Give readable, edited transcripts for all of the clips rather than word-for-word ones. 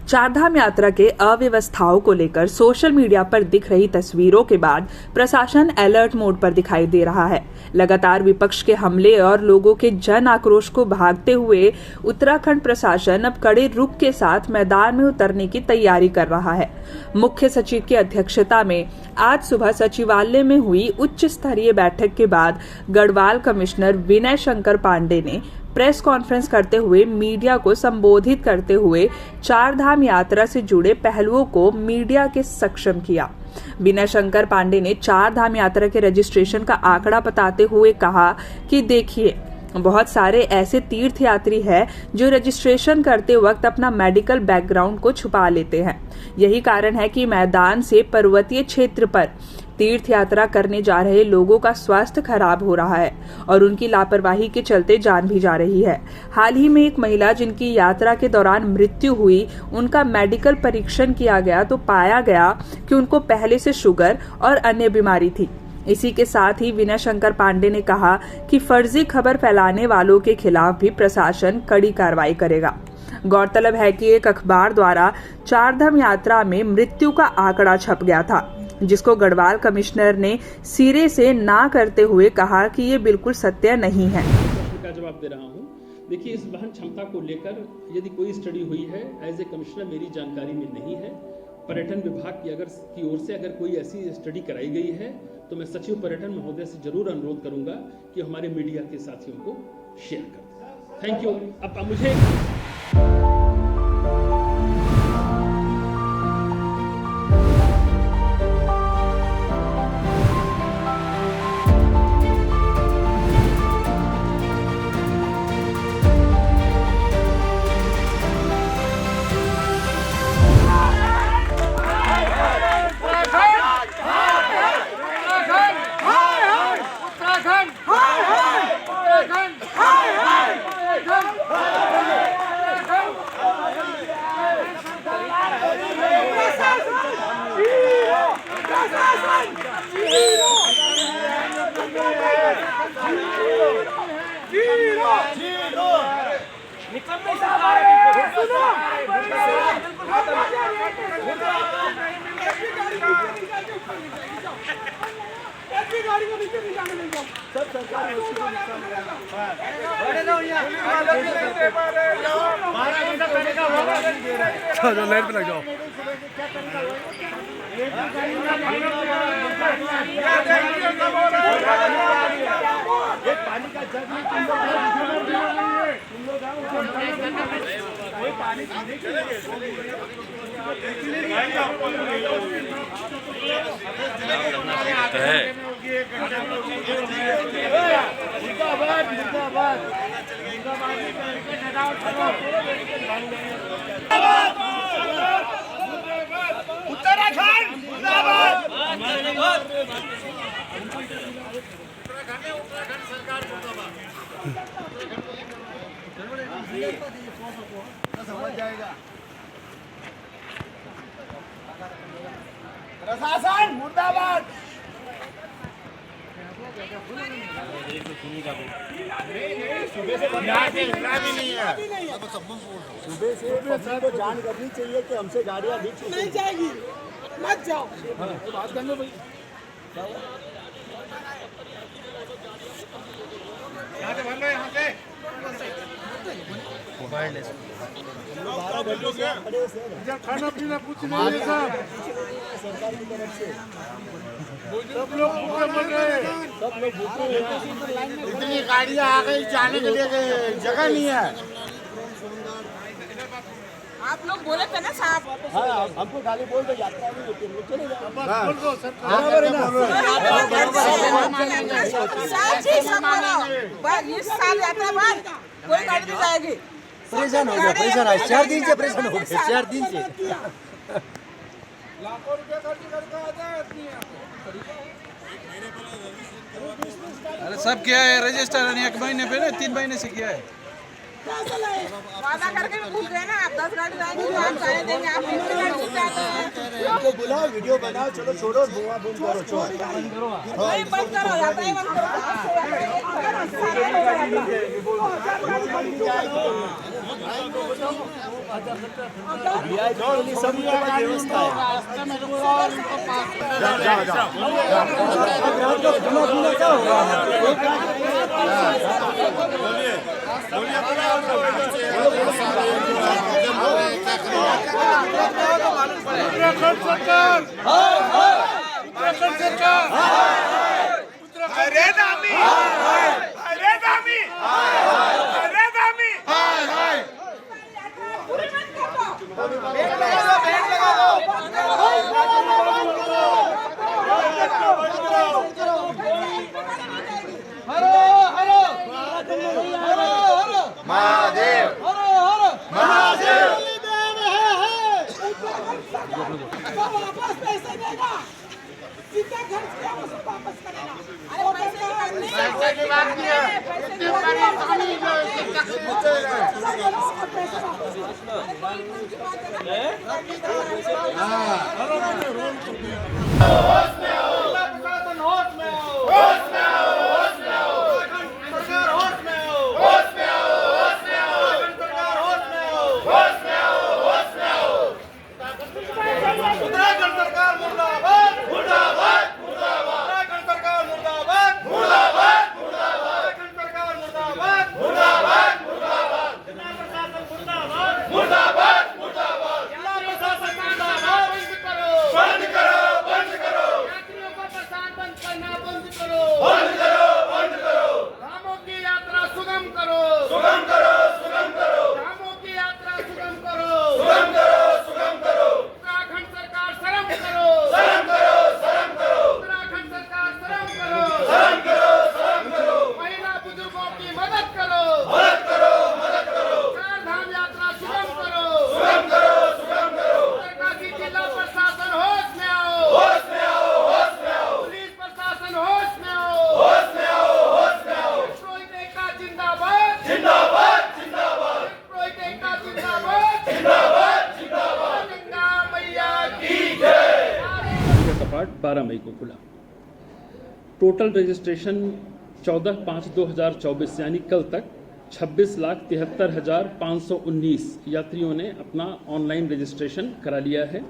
चारधाम यात्रा के अव्यवस्थाओं को लेकर सोशल मीडिया पर दिख रही तस्वीरों के बाद प्रशासन अलर्ट मोड पर दिखाई दे रहा है। लगातार विपक्ष के हमले और लोगों के जन आक्रोश को भागते हुए उत्तराखंड प्रशासन अब कड़े रुख के साथ मैदान में उतरने की तैयारी कर रहा है। मुख्य सचिव की अध्यक्षता में आज सुबह सचिवालय में हुई उच्च स्तरीय बैठक के बाद गढ़वाल कमिश्नर विनय शंकर पांडे ने प्रेस कॉन्फ्रेंस करते हुए मीडिया को संबोधित करते हुए चारधाम यात्रा से जुड़े पहलुओं को मीडिया के सक्षम किया। विनय शंकर पांडे ने चारधाम यात्रा के रजिस्ट्रेशन का आंकड़ा बताते हुए कहा कि देखिए, बहुत सारे ऐसे तीर्थ यात्री हैं जो रजिस्ट्रेशन करते वक्त अपना मेडिकल बैकग्राउंड को छुपा लेते हैं। यही कारण है कि मैदान से पर्वतीय क्षेत्र पर तीर्थ यात्रा करने जा रहे लोगों का स्वास्थ्य खराब हो रहा है और उनकी लापरवाही के चलते जान भी जा रही है। हाल ही में एक महिला जिनकी यात्रा के दौरान मृत्यु हुई, उनका मेडिकल परीक्षण किया गया तो पाया गया कि उनको पहले से शुगर और अन्य बीमारी थी। इसी के साथ ही विनय शंकर पांडे ने कहा कि फर्जी खबर फैलाने वालों के खिलाफ भी प्रशासन कड़ी कार्रवाई करेगा। गौरतलब है कि एक अखबार द्वारा चारधाम यात्रा में मृत्यु का आंकड़ा छप गया था, जिसको गढ़वाल कमिश्नर ने सिरे से ना करते हुए कहा कि ये बिल्कुल सत्य नहीं है। का जवाब दे रहा हूँ। देखिए, इस वहन क्षमता को लेकर यदि कोई स्टडी हुई है, एज ए कमिश्नर मेरी जानकारी में नहीं है। पर्यटन विभाग की ओर से अगर कोई ऐसी स्टडी कराई गई है तो मैं सचिव पर्यटन महोदय से जरूर अनुरोध करूंगा कि हमारे मीडिया के साथियों को शेयर करें। Thank you. अब मुझे लाइट पे लग जाओ। पानी का जग में पानी पीने के उत्तराखंड जिंदाबाद। उत्तराखंड सरकार जिंदाबाद। समझ जाएगा। प्रशासन मुर्दाबाद। सुबह से नहीं है। सुबह से सबको जान करनी चाहिए कि हमसे गाड़ियाँ नहीं जाएगी, मत जाओ। बात करेंगे भाई। यहाँ से भर लो, यहाँ से मोबाइल खाना पीना पूछ लीजिए साहब। सरकार की तरफ से सब लोग भूखे मर गए, सब लोग भूखे। इतनी गाड़ियाँ आ गई, जाने के लिए जगह नहीं है। आप लोग बोले थे ना साहब। हाँ, हमको गाली बोल दो, यात्रा नहीं होती, चले जाओ। इस साल यात्रा बाद कोई गाड़ी नहीं जाएगी। परेशान हो गया, परेशान है। 4 दिन से परेशान हो गए, 4 दिन से। लाखों रुपए खर्च करके आता है आदमी। अरे सब किया है रजिस्टर, 1 महीने पे ना 3 महीने से किया है। वादा करके भी भूल गए ना आप। 10 गाड़ी जाएगी तो आप सारे देंगे, आप 20 गाड़ी से जाते हैं। बुलाओ, वीडियो बनाओ, चलो छोड़ो, बुआ बंद करो, छोड़ो। नहीं बंद करो, जाता है बंद करो। सब व्यवस्था है। उत्तराखंड सरकार, उत्तराखंड सरकार, अरे दामी, अरे दामी, अरे दामी, पूरी मत कर दो। बेट लगा दो, बेट लगा दो। हरो हरो हरो महादेव, हरो हरो महादेव। वापस पैसे देगा, जितना खर्च किया वो सब वापस करेगा। अरे पैसे की बात नहीं है, इतनी बड़ी कहानी जो कपाट 12 मई को खुला। टोटल रजिस्ट्रेशन 14/5/2024 यानी कल तक 26,73,519 यात्रियों ने अपना ऑनलाइन रजिस्ट्रेशन करा लिया है।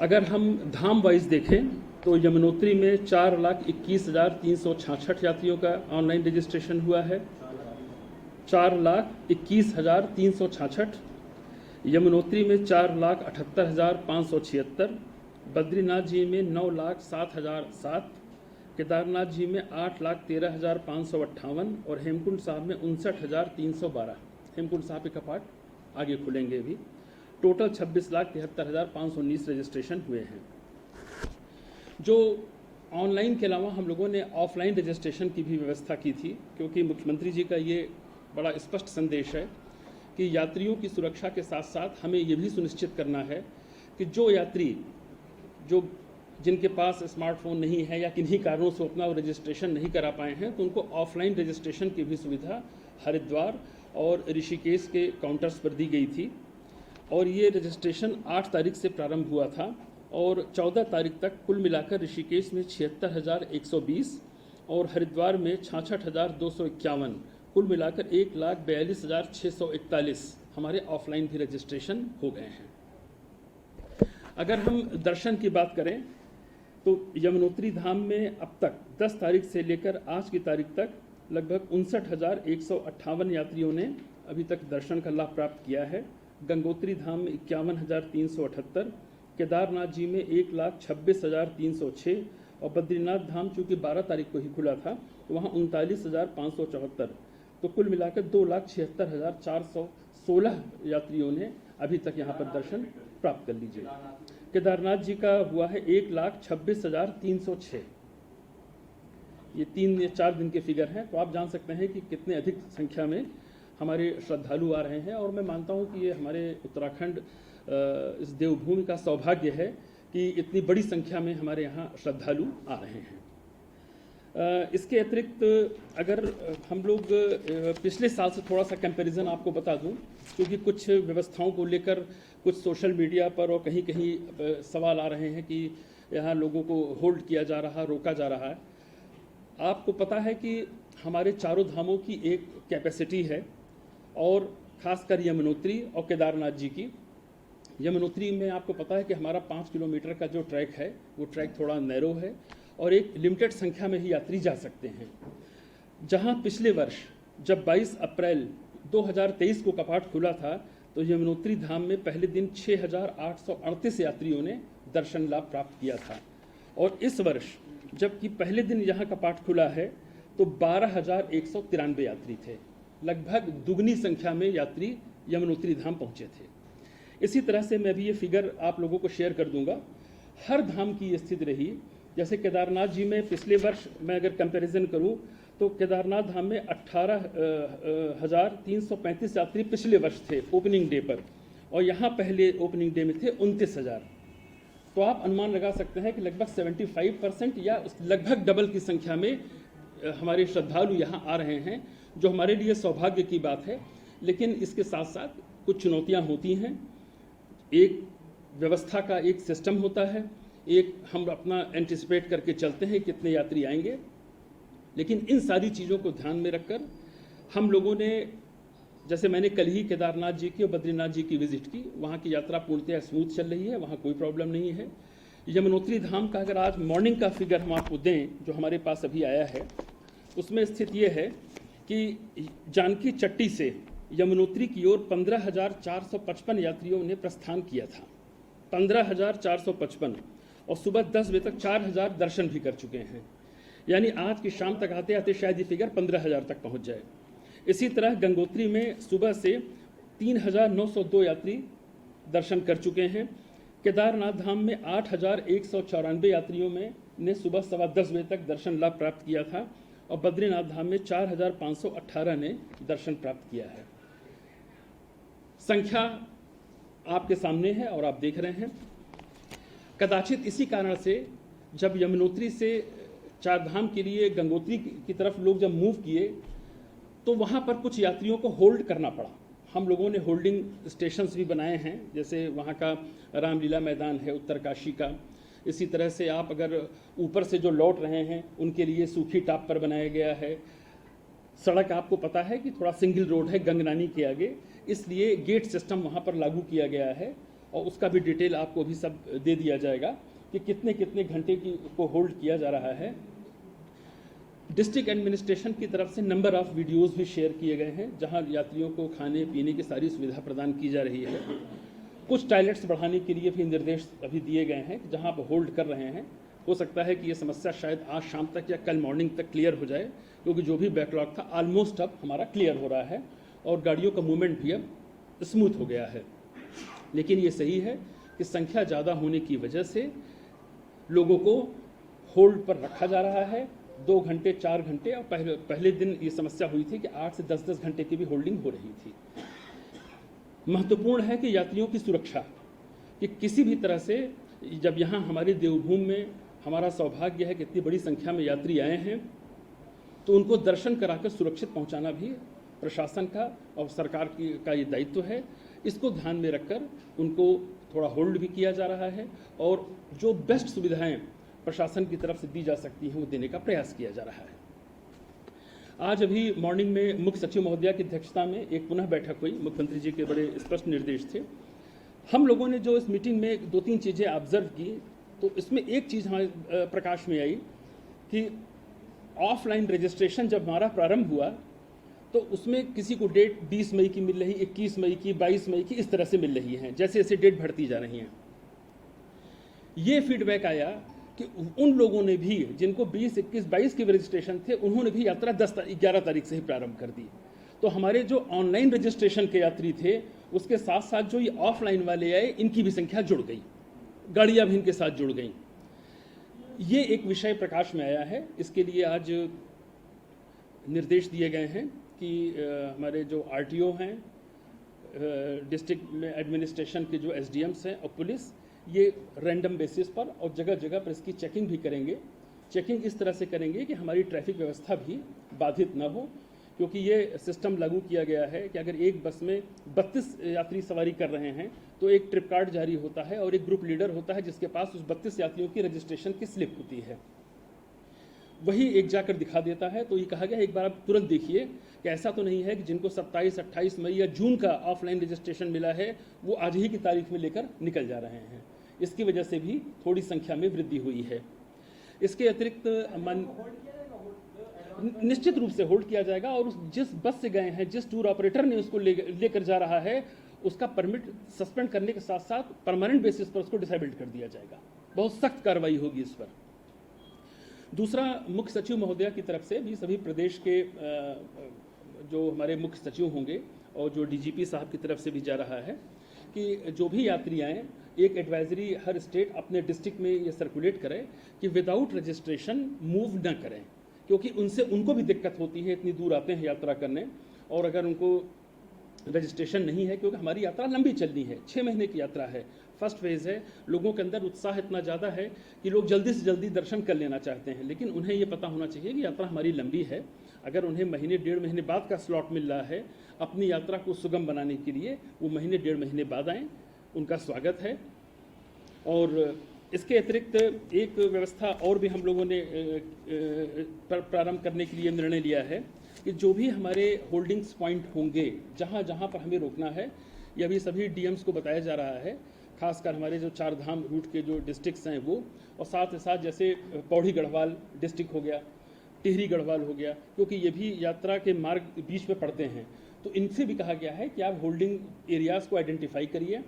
अगर हम धाम वाइज देखें तो यमुनोत्री में 4,21,366 यात्रियों का ऑनलाइन रजिस्ट्रेशन हुआ है। 4,21,366। यमुनोत्री में 4,78,576। बद्रीनाथ जी में 9,07,007। केदारनाथ जी में 8,13,558 और हेमकुंड साहब में 59,312। हेमकुंड साहब के कपाट आगे खुलेंगे भी। टोटल 26,73,519 रजिस्ट्रेशन हुए हैं। जो ऑनलाइन के अलावा हम लोगों ने ऑफलाइन रजिस्ट्रेशन की भी व्यवस्था की थी, क्योंकि मुख्यमंत्री जी का ये बड़ा स्पष्ट संदेश है कि यात्रियों की सुरक्षा के साथ साथ हमें ये भी सुनिश्चित करना है कि जो यात्री जिनके पास स्मार्टफोन नहीं है या किन्हीं कारणों से अपना रजिस्ट्रेशन नहीं करा पाए हैं, तो उनको ऑफलाइन रजिस्ट्रेशन की भी सुविधा हरिद्वार और ऋषिकेश के काउंटर्स पर दी गई थी। और ये रजिस्ट्रेशन 8 तारीख से प्रारंभ हुआ था और 14 तारीख तक कुल मिलाकर ऋषिकेश में 76,120 और हरिद्वार में 66,251, कुल मिलाकर 1,42,641 हमारे ऑफलाइन भी रजिस्ट्रेशन हो गए हैं। अगर हम दर्शन की बात करें तो यमुनोत्री धाम में अब तक 10 तारीख से लेकर आज की तारीख तक लगभग 59,158 यात्रियों ने अभी तक दर्शन का लाभ प्राप्त किया है। गंगोत्री धाम में 51,378, केदारनाथ जी में 1,26,306 और बद्रीनाथ धाम चूँकि 12 तारीख को ही खुला था तो वहाँ 39,574, तो कुल मिलाकर 2,76,416 यात्रियों ने अभी तक यहाँ पर दर्शन प्राप्त कर लीजिए। केदारनाथ जी का हुआ है 1,26,306। ये 3 या 4 दिन के फिगर हैं, तो आप जान सकते हैं कि कितने अधिक संख्या में हमारे श्रद्धालु आ रहे हैं। और मैं मानता हूँ कि ये हमारे उत्तराखंड इस देवभूमि का सौभाग्य है कि इतनी बड़ी संख्या में हमारे यहाँ श्रद्धालु आ रहे हैं। इसके अतिरिक्त अगर हम लोग पिछले साल से थोड़ा सा कंपैरिजन आपको बता दूं, क्योंकि कुछ व्यवस्थाओं को लेकर कुछ सोशल मीडिया पर और कहीं कहीं सवाल आ रहे हैं कि यहाँ लोगों को होल्ड किया जा रहा, रोका जा रहा है। आपको पता है कि हमारे चारों धामों की एक कैपेसिटी है, और खासकर यमुनोत्री और केदारनाथ जी की। यमुनोत्री में आपको पता है कि हमारा 5 किलोमीटर का जो ट्रैक है वो ट्रैक थोड़ा नैरो है और एक लिमिटेड संख्या में ही यात्री जा सकते हैं। जहां पिछले वर्ष जब 22 अप्रैल 2023 को कपाट खुला था तो यमुनोत्री धाम में पहले दिन 6,838 यात्रियों ने दर्शन लाभ प्राप्त किया था, और इस वर्ष जबकि पहले दिन यहाँ कपाट खुला है तो 12,193 यात्री थे। लगभग दुगनी संख्या में यात्री यमुनोत्री धाम पहुँचे थे। इसी तरह से मैं भी ये फिगर आप लोगों को शेयर कर दूंगा। हर धाम की ये स्थिति रही। जैसे केदारनाथ जी में पिछले वर्ष मैं अगर कंपैरिजन करूं तो केदारनाथ धाम में 18,335 यात्री पिछले वर्ष थे ओपनिंग डे पर, और यहाँ पहले ओपनिंग डे में थे 29,000। तो आप अनुमान लगा सकते हैं कि लगभग 75% या लगभग डबल की संख्या में हमारे श्रद्धालु यहाँ आ रहे हैं, जो हमारे लिए सौभाग्य की बात है। लेकिन इसके साथ साथ कुछ चुनौतियाँ होती हैं। एक व्यवस्था का एक सिस्टम होता है, एक हम अपना एंटिसिपेट करके चलते हैं कितने यात्री आएंगे, लेकिन इन सारी चीज़ों को ध्यान में रखकर हम लोगों ने, जैसे मैंने कल ही केदारनाथ जी की और बद्रीनाथ जी की विजिट की, वहाँ की यात्रा पूर्णतः स्मूथ चल रही है, वहाँ कोई प्रॉब्लम नहीं है। यमुनोत्री धाम का अगर आज मॉर्निंग का फिगर हम आपको दें जो हमारे पास अभी आया है, उसमें स्थित ये है कि जानकी चट्टी से यमुनोत्री की ओर 15,455 यात्रियों ने प्रस्थान किया था, 15,455, और सुबह 10 बजे तक 4,000 दर्शन भी कर चुके हैं। यानी आज की शाम तक आते आते शायद ये फिगर 15,000 तक पहुंच जाए। इसी तरह गंगोत्री में सुबह से 3,902 यात्री दर्शन कर चुके हैं। केदारनाथ धाम में 8,194 यात्रियों में ने सुबह 10:15 बजे तक दर्शन लाभ प्राप्त किया था, और बद्रीनाथ धाम में 4,518 ने दर्शन प्राप्त किया है। संख्या आपके सामने है और आप देख रहे हैं। कदाचित इसी कारण से जब यमुनोत्री से चारधाम के लिए गंगोत्री की तरफ लोग जब मूव किए तो वहाँ पर कुछ यात्रियों को होल्ड करना पड़ा। हम लोगों ने होल्डिंग स्टेशंस भी बनाए हैं, जैसे वहाँ का रामलीला मैदान है उत्तरकाशी का। इसी तरह से आप अगर ऊपर से जो लौट रहे हैं उनके लिए सूखी टाप पर बनाया गया है। सड़क आपको पता है कि थोड़ा सिंगल रोड है गंगनानी के आगे, इसलिए गेट सिस्टम वहाँ पर लागू किया गया है, और उसका भी डिटेल आपको भी सब दे दिया जाएगा कि कितने कितने घंटे को होल्ड किया जा रहा है। डिस्ट्रिक्ट एडमिनिस्ट्रेशन की तरफ से नंबर ऑफ वीडियोस भी शेयर किए गए हैं जहां यात्रियों को खाने पीने की सारी सुविधा प्रदान की जा रही है। कुछ टॉयलेट्स बढ़ाने के लिए भी निर्देश अभी दिए गए हैं जहां आप होल्ड कर रहे हैं। हो सकता है कि ये समस्या शायद आज शाम तक या कल मॉर्निंग तक क्लियर हो जाए, क्योंकि जो भी बैकलॉग था ऑलमोस्ट अब हमारा क्लियर हो रहा है और गाड़ियों का मूवमेंट भी अब स्मूथ हो गया है। लेकिन ये सही है कि संख्या ज़्यादा होने की वजह से लोगों को होल्ड पर रखा जा रहा है 2 घंटे 4 घंटे, और पहले दिन ये समस्या हुई थी कि 8 से 10 घंटे की भी होल्डिंग हो रही थी। महत्वपूर्ण है कि यात्रियों की सुरक्षा, कि किसी भी तरह से जब यहाँ हमारे देवभूमि में हमारा सौभाग्य है कि इतनी बड़ी संख्या में यात्री आए हैं, तो उनको दर्शन कराकर सुरक्षित पहुँचाना भी प्रशासन का और सरकार का ये दायित्व है। इसको ध्यान में रखकर उनको थोड़ा होल्ड भी किया जा रहा है, और जो बेस्ट सुविधाएं प्रशासन की तरफ से दी जा सकती हैं वो देने का प्रयास किया जा रहा है। आज अभी मॉर्निंग में मुख्य सचिव महोदया की अध्यक्षता में एक पुनः बैठक हुई। मुख्यमंत्री जी के बड़े स्पष्ट निर्देश थे। हम लोगों ने जो इस मीटिंग में 2-3 चीज़ें ऑब्जर्व की, तो इसमें एक चीज़ हमारे प्रकाश में आई कि ऑफलाइन रजिस्ट्रेशन जब हमारा प्रारंभ हुआ तो उसमें किसी को डेट 20 मई की मिल रही, 21 मई की, 22 मई की, इस तरह से मिल रही हैं, जैसे जैसे डेट बढ़ती जा रही हैं। ये फीडबैक आया कि उन लोगों ने भी जिनको 20, 21, 22 के रजिस्ट्रेशन थे, उन्होंने भी यात्रा 11 तारीख से ही प्रारंभ कर दी। तो हमारे जो ऑनलाइन रजिस्ट्रेशन के यात्री थे उसके साथ साथ जो ये ऑफलाइन वाले आए, इनकी भी संख्या जुड़ गई, गाड़ियाँ भी इनके साथ जुड़ गई। ये एक विषय प्रकाश में आया है। इसके लिए आज निर्देश दिए गए हैं कि हमारे जो आरटीओ हैं, डिस्ट्रिक्ट में एडमिनिस्ट्रेशन के जो एसडीएम्स हैं और पुलिस, ये रैंडम बेसिस पर और जगह जगह पर इसकी चेकिंग भी करेंगे चेकिंग इस तरह से करेंगे कि हमारी ट्रैफिक व्यवस्था भी बाधित न हो, क्योंकि ये सिस्टम लागू किया गया है कि अगर एक बस में 32 यात्री सवारी कर रहे हैं तो एक ट्रिप कार्ड जारी होता है और एक ग्रुप लीडर होता है जिसके पास उस 32 यात्रियों की रजिस्ट्रेशन की स्लिप होती है, वही एक जाकर दिखा देता है। तो ये कहा गया एक बार आप तुरंत देखिए कि ऐसा तो नहीं है कि जिनको 27, 28 मई या जून का ऑफलाइन रजिस्ट्रेशन मिला है वो आज ही की तारीख में लेकर निकल जा रहे हैं। इसकी वजह से भी थोड़ी संख्या में वृद्धि हुई है। इसके अतिरिक्त निश्चित रूप से होल्ड किया जाएगा और जिस बस से गए हैं, जिस टूर ऑपरेटर ने उसको लेकर जा रहा है, उसका परमिट सस्पेंड करने के साथ साथ परमानेंट बेसिस पर उसको डिसेबल्ड कर दिया जाएगा। बहुत सख्त कार्रवाई होगी इस पर। दूसरा, मुख्य सचिव महोदया की तरफ से भी सभी प्रदेश के जो हमारे मुख्य सचिव होंगे और जो डीजीपी साहब की तरफ से भी जा रहा है कि जो भी यात्री आएँ, एक एडवाइजरी हर स्टेट अपने डिस्ट्रिक्ट में ये सर्कुलेट करे कि विदाउट रजिस्ट्रेशन मूव न करें, क्योंकि उनको भी दिक्कत होती है, इतनी दूर आते हैं यात्रा करने, और अगर उनको रजिस्ट्रेशन नहीं है, क्योंकि हमारी यात्रा लंबी चलनी है, 6 महीने की यात्रा है, फर्स्ट फेज़ है, लोगों के अंदर उत्साह इतना ज़्यादा है कि लोग जल्दी से जल्दी दर्शन कर लेना चाहते हैं, लेकिन उन्हें ये पता होना चाहिए कि यात्रा हमारी लंबी है। अगर उन्हें महीने 1.5 महीने बाद का स्लॉट मिल रहा है अपनी यात्रा को सुगम बनाने के लिए, वो महीने 1.5 महीने बाद आएँ, उनका स्वागत है। और इसके अतिरिक्त एक व्यवस्था और भी हम लोगों ने प्रारंभ करने के लिए निर्णय लिया है कि जो भी हमारे होल्डिंग्स पॉइंट होंगे, जहाँ जहाँ पर हमें रोकना है, ये अभी सभी डीएम्स को बताया जा रहा है, खासकर हमारे जो 4 धाम रूट के जो डिस्ट्रिक्ट्स हैं वो, और साथ ही साथ जैसे पौड़ी गढ़वाल डिस्ट्रिक्ट हो गया, टिहरी गढ़वाल हो गया, क्योंकि ये भी यात्रा के मार्ग बीच में पड़ते हैं, तो इनसे भी कहा गया है कि आप होल्डिंग एरियाज़ को आइडेंटिफाई करिए,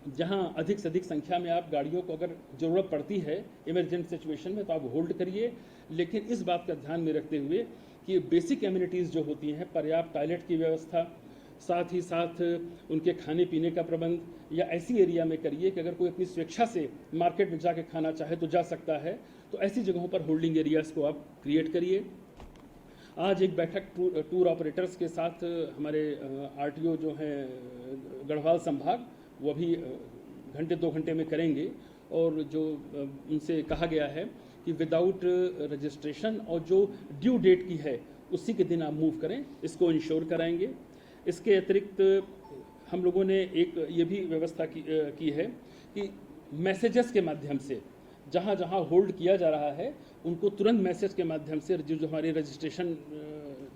जहाँ अधिक से अधिक संख्या में आप गाड़ियों को अगर ज़रूरत पड़ती है इमरजेंट सिचुएशन में तो आप होल्ड करिए, लेकिन इस बात का ध्यान में रखते हुए कि बेसिक एमिनिटीज़ जो होती हैं, पर्याप्त टॉयलेट की व्यवस्था, साथ ही साथ उनके खाने पीने का प्रबंध, या ऐसी एरिया में करिए कि अगर कोई अपनी स्वेच्छा से मार्केट में जाके खाना चाहे तो जा सकता है, तो ऐसी जगहों पर होल्डिंग एरियाज़ को आप क्रिएट करिए। आज एक बैठक टूर ऑपरेटर्स के साथ हमारे आरटीओ जो हैं गढ़वाल संभाग, वो भी घंटे 2 घंटे में करेंगे, और जो उनसे कहा गया है कि विदाउट रजिस्ट्रेशन और जो ड्यू डेट की है उसी के दिन आप मूव करें, इसको इंश्योर कराएंगे। इसके अतिरिक्त हम लोगों ने एक ये भी व्यवस्था की है कि मैसेजेस के माध्यम से जहाँ जहाँ होल्ड किया जा रहा है उनको तुरंत मैसेज के माध्यम से जो हमारे रजिस्ट्रेशन,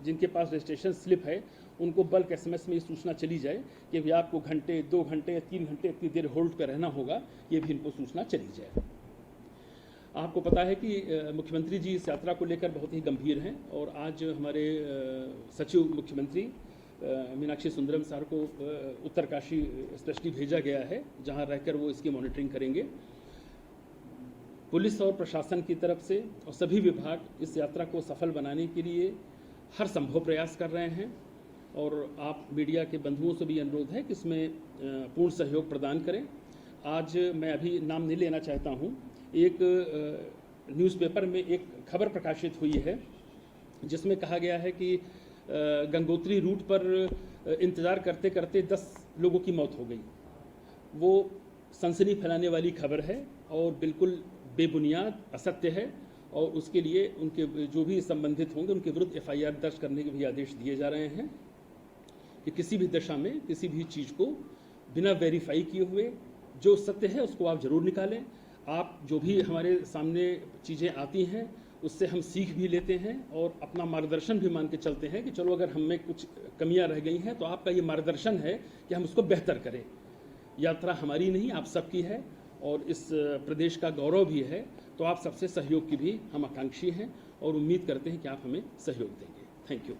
जिनके पास रजिस्ट्रेशन स्लिप है, उनको बल्क एसएमएस में ये सूचना चली जाए कि भैया आपको घंटे, 2 घंटे या 3 घंटे इतनी देर होल्ड पर रहना होगा, ये भी इनको सूचना चली जाए। आपको पता है कि मुख्यमंत्री जी इस यात्रा को लेकर बहुत ही गंभीर हैं, और आज हमारे सचिव मुख्यमंत्री मीनाक्षी सुंदरम सर को उत्तरकाशी स्पेशली भेजा गया है, जहां रहकर वो इसकी मॉनिटरिंग करेंगे। पुलिस और प्रशासन की तरफ से और सभी विभाग इस यात्रा को सफल बनाने के लिए हर संभव प्रयास कर रहे हैं, और आप मीडिया के बंधुओं से भी अनुरोध है कि इसमें पूर्ण सहयोग प्रदान करें। आज मैं अभी नाम नहीं लेना चाहता हूं, एक न्यूज़पेपर में एक खबर प्रकाशित हुई है जिसमें कहा गया है कि गंगोत्री रूट पर इंतज़ार करते करते 10 लोगों की मौत हो गई। वो सनसनी फैलाने वाली खबर है और बिल्कुल बेबुनियाद, असत्य है, और उसके लिए उनके जो भी संबंधित होंगे उनके विरुद्ध एफआईआर दर्ज करने के भी आदेश दिए जा रहे हैं कि किसी भी दशा में किसी भी चीज़ को बिना वेरीफाई किए हुए जो सत्य है उसको आप ज़रूर निकालें। आप जो भी हमारे सामने चीज़ें आती हैं उससे हम सीख भी लेते हैं और अपना मार्गदर्शन भी मान के चलते हैं कि चलो अगर हम में कुछ कमियां रह गई हैं तो आपका ये मार्गदर्शन है कि हम उसको बेहतर करें। यात्रा हमारी नहीं, आप सबकी है और इस प्रदेश का गौरव भी है, तो आप सबसे सहयोग की भी हम आकांक्षी हैं और उम्मीद करते हैं कि आप हमें सहयोग देंगे। Thank you.